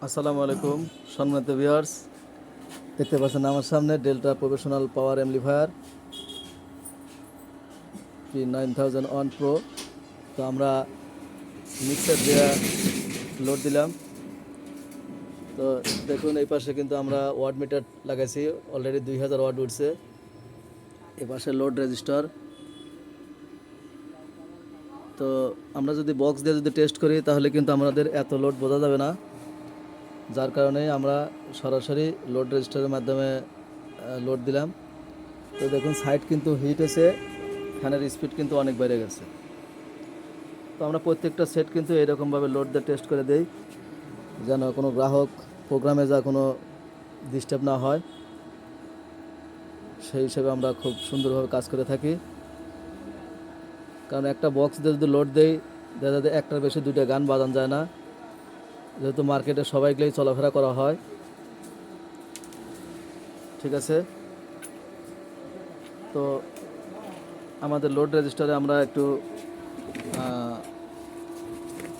আসসালামু আলাইকুম সম্মানিত ভিউয়ার্স, দেখতে পাচ্ছেন আমার সামনে ডেল্টা প্রফেশনাল পাওয়ার অ্যাম্পলিফায়ার P9001 Pro। তো আমরা মিক্সার দিয়ে লোড দিলাম। তো দেখুন এই পাশে কিন্তু আমরা ওয়াট মিটার লাগাইছি, অলরেডি 2000 ওয়াট উঠছে। এ পাশে লোড রেজিস্টার। তো আমরা যদি বক্স দিয়ে যদি টেস্ট করি তাহলে কিন্তু আমাদের এত লোড বোঝা যাবে না, যার কারণে আমরা সরাসরি লোড রেজিস্টারের মাধ্যমে লোড দিলাম। তো দেখুন সাইড কিন্তু হিট হয়েছে, ফ্যানের স্পিড কিন্তু অনেক বেড়ে গেছে। তো আমরা প্রত্যেকটা সেট কিন্তু এরকমভাবে লোড দিয়ে টেস্ট করে দেই, যেন কোনো গ্রাহক প্রোগ্রামে যা কোনো ডিস্টার্ব না হয়, সেই হিসেবে আমরা খুব সুন্দরভাবে কাজ করে থাকি। কারণ একটা বক্স দিয়ে যদি লোড দেই, দেখা যায় একটার বেশি দুইটা গান বাজানো যায় না, যেহেতু মার্কেটে সবাইকেই চলাফেরা করা হয়। ঠিক আছে, তো আমাদের লোড রেজিস্টারে আমরা একটু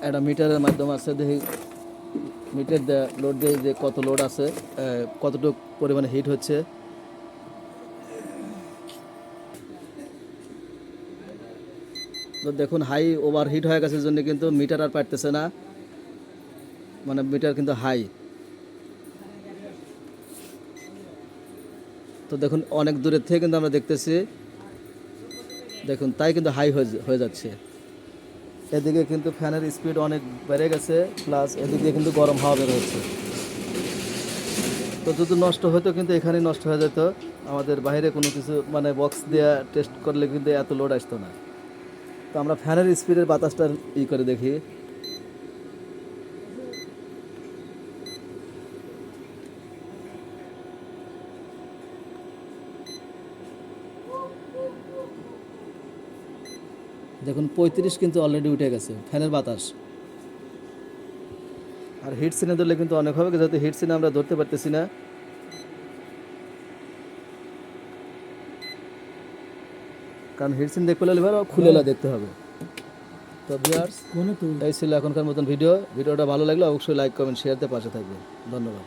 একটা মিটারের মাধ্যমে আছে, দেখি মিটার দিয়ে লোড দিয়ে যে কত লোড আছে, কতটুকু পরিমাণে হিট হচ্ছে। তো দেখুন হাই ওভার হিট হয়ে গেছে জন্য কিন্তু মিটার আর পারতেছে না, মানে মিটার কিন্তু হাই। তো দেখুন অনেক দূরের থেকে কিন্তু আমরা দেখতেছি, দেখুন তাই কিন্তু হাই হয়ে যাচ্ছে। এদিকে কিন্তু ফ্যানের স্পিড অনেক বেড়ে গেছে, প্লাস এদিকে কিন্তু গরম হাওয়া বের হচ্ছে। তো যদি নষ্ট হতো কিন্তু এখানেই নষ্ট হয়ে যেত, আমাদের বাইরে কোনো কিছু মানে বক্স দিয়ে টেস্ট করলে কিন্তু এত লোড আসতো না। তো আমরা ফ্যানের স্পিডের বাতাসটা করে দেখি। দেখুন 35 কিন্তু অলরেডি উঠে গেছে ফ্যানের বাতাস। আর হিট সিনে ধরলে কিন্তু অনেক হবে, যেহেতু হিট সিনে আমরা ধরতে পারতেছি না। কারণ হিট সিন দেখতে হলে খুলে দেখতে হবে। তো ভিউয়ার্স, এই ছিল এখনকার মতন ভিডিওটা ভালো লাগলে অবশ্যই লাইক কমেন্ট শেয়ারতে পাশে থাকবেন। ধন্যবাদ।